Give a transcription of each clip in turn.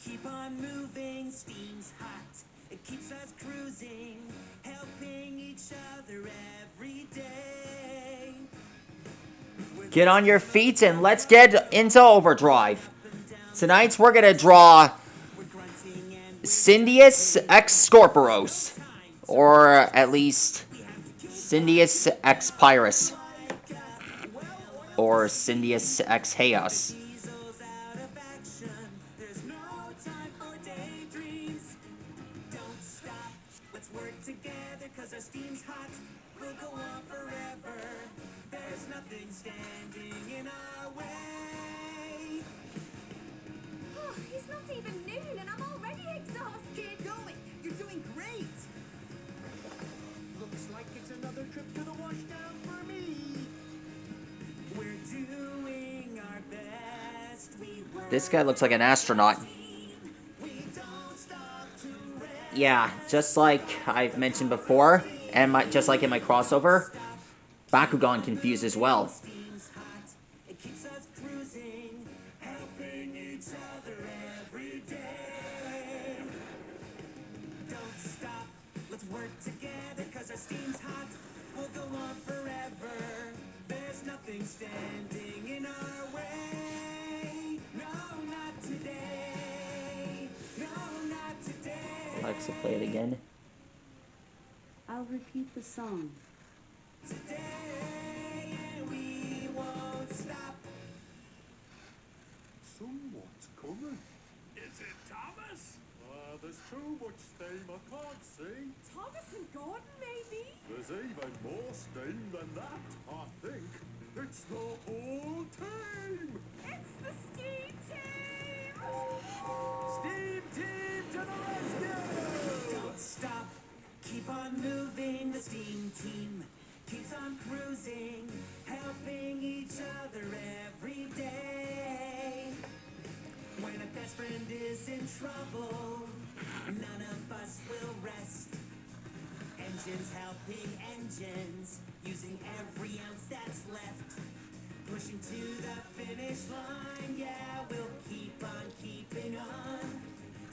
Keep on moving, steam's hot. It keeps us cruising, helping each other every day. Get on your feet and let's get into overdrive. Tonight we're gonna draw Cyndeous x Scorpios, or at least Cyndeous x Pyrus, or Cyndeous x Haos. Let's work together cause our steam's hot. We'll go on forever. There's nothing standing in our way. Oh, it's not even noon and I'm already exhausted. Keep going. You're doing great. Looks like it's another trip to the washdown for me. We're doing our best. This guy looks like an astronaut. Yeah, just like I've mentioned before, and just like in my crossover, Bakugan confused as well. It keeps us cruising, helping each other every day. Don't stop, let's work together cause our steam's hot. We'll go on forever. There's nothing standing in our way. No, not today. No, not today. Alexa, play it again. I'll repeat the song. Today, and we won't stop. Someone's coming. Is it Thomas? There's too much steam, I can't see. Thomas and Gordon, maybe? There's even more steam than that, I think. It's the whole team! It's the Steam Team! Steam Team to the rescue! Don't stop, keep on moving. The steam team keeps on cruising, helping each other every day. When a best friend is in trouble, none of us will rest. Engines helping engines, using every ounce that's left. Pushing to the finish line, yeah, we'll keep on keeping on.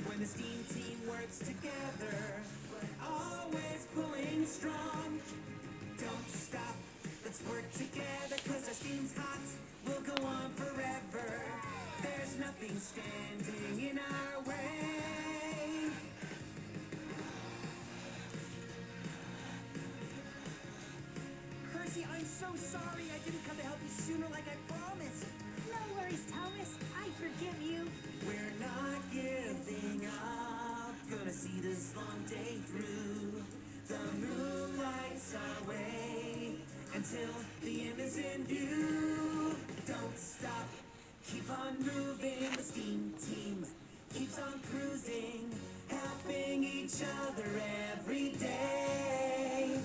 When the steam team works together, we're always pulling strong. Don't stop, let's work together cause our steam's hot. We'll go on forever. There's nothing standing in our way. Percy, I'm so sorry I didn't come to help you sooner like I promised. No worries, Thomas. I forgive you. We're not giving up, gonna see this long day through. The moon lights our way until the end is in view. Don't stop, keep on moving. The steam team keeps on cruising, helping each other every day.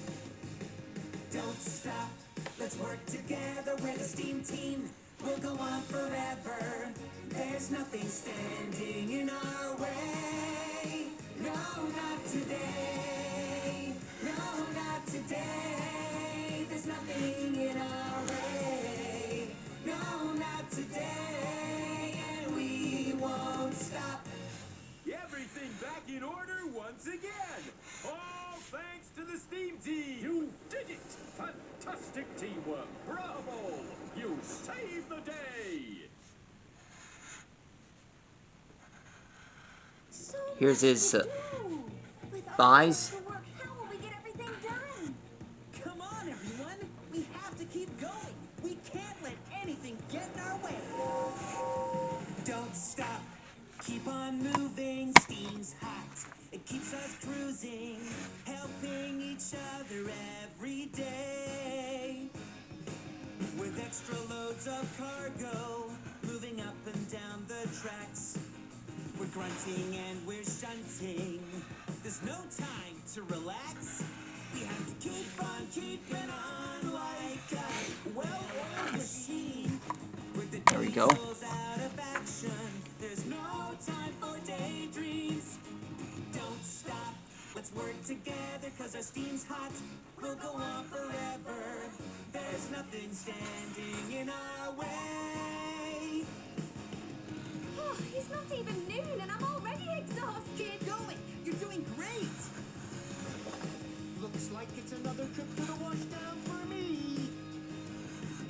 Don't stop, let's work together. We're the steam team, we'll go on forever. There's nothing standing in our way. No, not today. No, not today. There's nothing in our way. No, not today. And we won't stop. Everything back in order once again. All thanks to the Steam Team. You did it. Fantastic teamwork. Bravo. You saved the day. So Here's much his to do. With all thighs. the work, how will we get everything done? Come on, everyone. We have to keep going. We can't let anything get in our way. Don't stop. Keep on moving. Steam's hot. It keeps us cruising, helping each other every day. With extra loads of cargo, moving up and down the tracks. We're grunting and we're shunting. There's no time to relax. We have to keep on keeping on like a well-oiled machine. With the There we go. diesels out of action, there's no time for daydreams. Don't stop, let's work together cause our steam's hot. We'll go on forever. There's nothing standing in our way. Oh, It's not even noon and I'm already exhausted. Keep going. You're doing great. Looks like it's another trip to the washdown for me.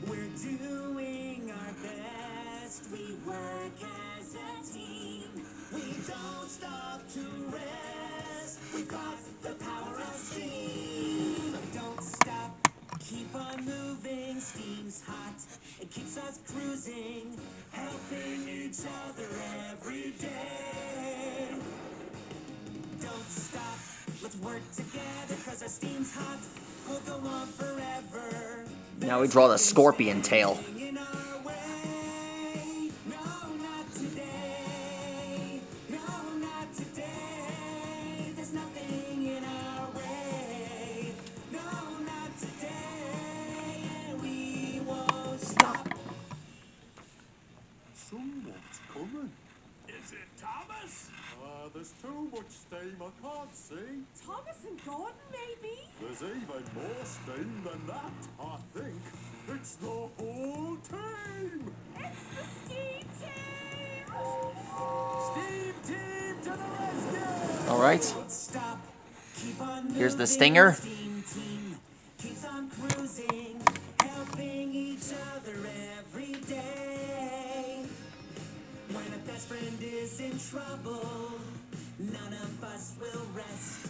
We're doing our best. We work as a team. We don't stop to rest. We've got the power of steam. Don't stop, keep on moving. Steam's hot, it keeps us cruising, helping each other every day. Don't stop, let's work together, cause our steam's hot. We'll go on forever. Now we draw the scorpion tail. In our way. No, not today. No, not today. There's nothing in our way. No, not today. And we won't stop. Someone's coming. Is it Thomas? There's too much steam I can't see. Thomas and Gordon, maybe? There's even more steam than that, I think. It's the whole team! It's the Steam Team! Steam Team to the rescue! Alright. Don't stop. Keep on Here's the moving. stinger. Steam team keeps on cruising, helping each other every day. When a best friend is in trouble, none of us will rest.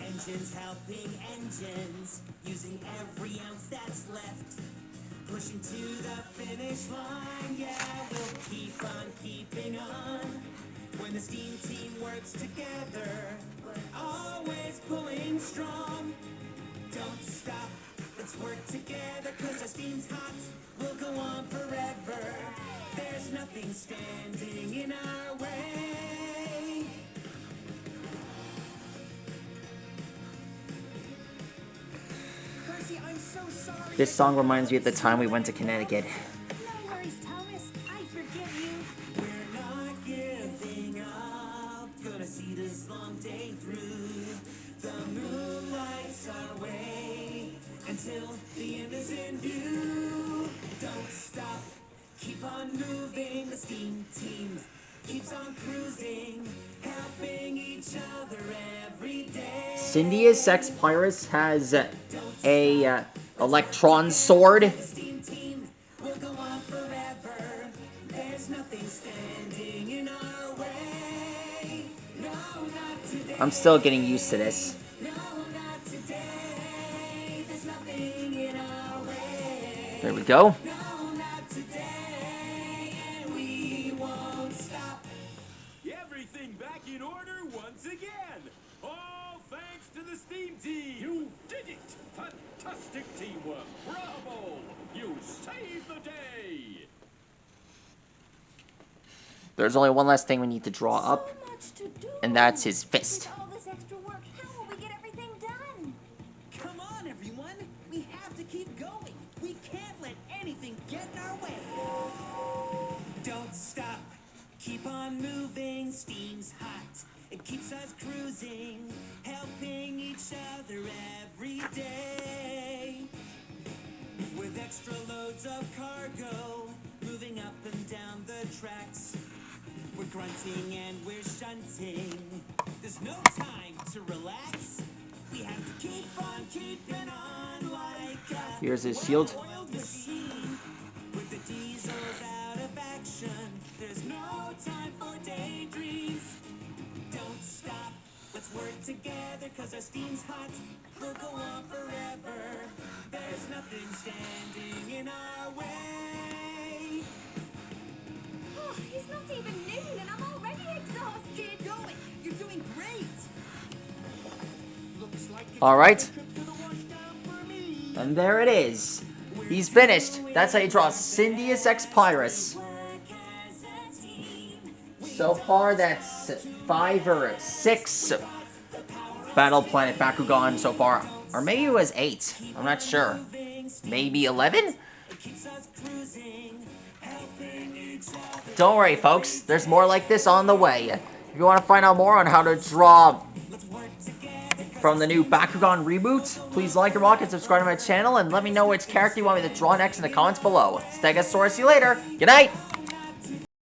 Engines helping engines, using every ounce that's left. Pushing to the finish line, yeah, we'll keep on keeping on. When the steam team works together, we're always pulling strong. Don't stop, let's work together, cause our steam's hot. We'll go on forever. There's nothing standing in our way. Percy, I'm so sorry. This song reminds me of the time we went to Connecticut. No worries, Thomas. I forgive you. We're not giving up, gonna see this long day through. The moon lights our way until the end is in view. Don't stop, keep on moving. The steam team keeps on cruising, helping each other every day. Cyndeous X Pyrus has a electron sword. The steam team will go on forever. There's nothing standing in our way. No, not today. I'm still getting used to this. No, not today. There's nothing in our way. There we go. No, not today. And we won't stop. Everything back in order once again. All thanks to the Steam Team. You did it. Fantastic teamwork. Bravo. You saved the day. There's only one last thing we need to draw up, So much to do. and that's his fist. With all this extra work, how will we get everything done? Come on, everyone. We have to keep going. We can't let anything get in our way. Don't stop, keep on moving. Steam's hot, it keeps us cruising, helping each other every day. With extra loads of cargo, moving up and down the tracks. We're grunting and we're shunting. There's no time to relax. We have to keep on keeping on like a Here's his shield. well-oiled machine. With the diesels out of action, there's no time for daydreams. Don't stop, let's work together, cause our steam's hot. We'll go on forever. There's nothing standing in our way. Oh, it's not even noon and I'm already exhausted. Keep going. You're doing great. Looks like it's All right. another trip to the washdown for me. And there it is. He's finished. That's how you draw Cyndeous X Pyrus. Work as a team. So far, that's 5 or 6 Battle Planet Bakugan so far. Or maybe it was 8. I'm not sure. Maybe 11? It keeps us cruising, helping each other. Don't worry, folks. There's more like this on the way. If you want to find out more on how to draw Let's work together. from the new Bakugan reboot, please like and rock and subscribe to my channel and let me know which character you want me to draw next in the comments below. Stegosaurus, see you later. Good night.